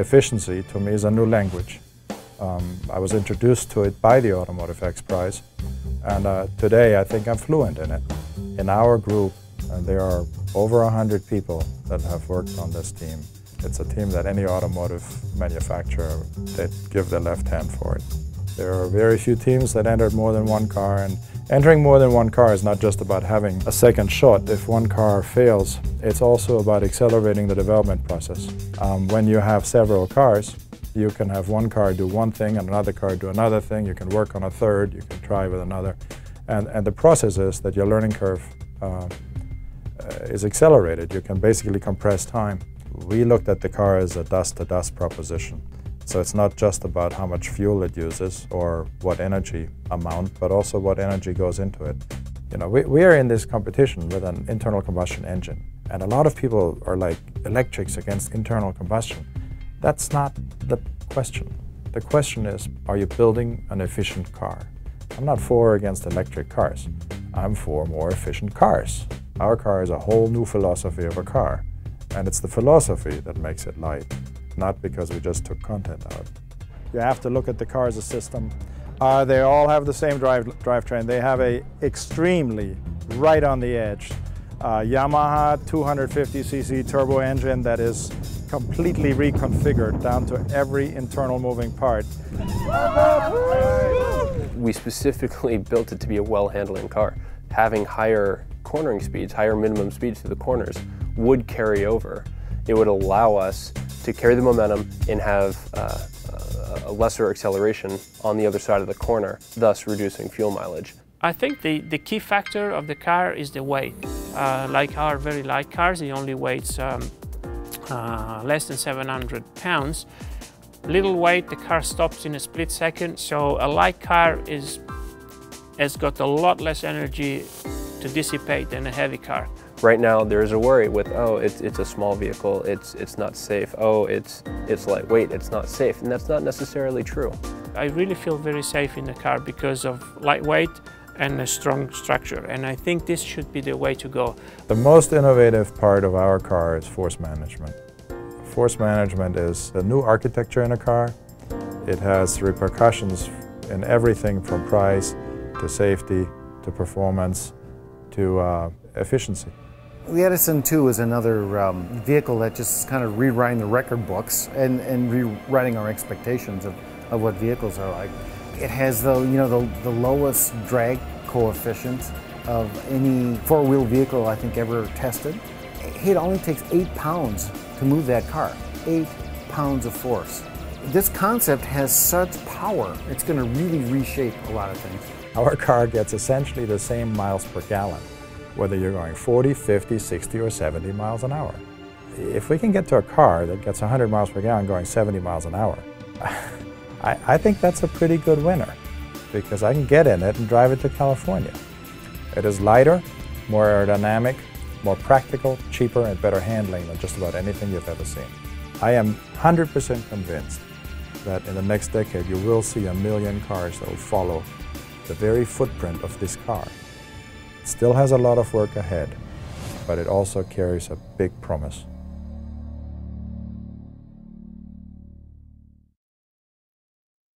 efficiency to me is a new language. I was introduced to it by the Automotive X Prize, and today I think I'm fluent in it. In our group, there are over 100 people that have worked on this team. It's a team that any automotive manufacturer, they'd give their left hand for it. There are very few teams that entered more than one car, and entering more than one car is not just about having a second shot. If one car fails, it's also about accelerating the development process. When you have several cars, you can have one car do one thing and another car do another thing. You can work on a third, you can try with another. And the process is that your learning curve is accelerated. You can basically compress time. We looked at the car as a dust-to-dust proposition. So it's not just about how much fuel it uses or what energy amount, but also what energy goes into it. You know, we are in this competition with an internal combustion engine. And a lot of people are like, electrics against internal combustion. That's not the question. The question is, are you building an efficient car? I'm not for or against electric cars. I'm for more efficient cars. Our car is a whole new philosophy of a car. And it's the philosophy that makes it light, not because we just took content out. You have to look at the car as a system. They all have the same drivetrain. They have a extremely right on the edge Yamaha 250cc turbo engine that is completely reconfigured down to every internal moving part. We specifically built it to be a well-handling car. Having higher cornering speeds, higher minimum speeds through the corners would carry over. It would allow us to carry the momentum and have a lesser acceleration on the other side of the corner, thus reducing fuel mileage. I think the key factor of the car is the weight. Like our very light cars, it only weighs less than 700 pounds. Little weight, the car stops in a split second, so a light car has got a lot less energy to dissipate than a heavy car. Right now there's a worry with, oh, it's a small vehicle, it's not safe, oh, it's lightweight, it's not safe, and that's not necessarily true. I really feel very safe in the car because of lightweight and a strong structure, and I think this should be the way to go. The most innovative part of our car is force management. Force management is a new architecture in a car. It has repercussions in everything from price to safety to performance to efficiency. The Edison2 is another vehicle that just kind of rewriting the record books and rewriting our expectations of what vehicles are like. It has the lowest drag coefficient of any four-wheel vehicle I think ever tested. It only takes 8 pounds to move that car. 8 pounds of force. This concept has such power, it's going to really reshape a lot of things. Our car gets essentially the same miles per gallon, whether you're going 40, 50, 60, or 70 miles an hour. If we can get to a car that gets 100 miles per gallon going 70 miles an hour, I think that's a pretty good winner, because I can get in it and drive it to California. It is lighter, more aerodynamic, more practical, cheaper, and better handling than just about anything you've ever seen. I am 100% convinced that in the next decade you will see 1 million cars that will follow the very footprint of this car. It still has a lot of work ahead, but it also carries a big promise.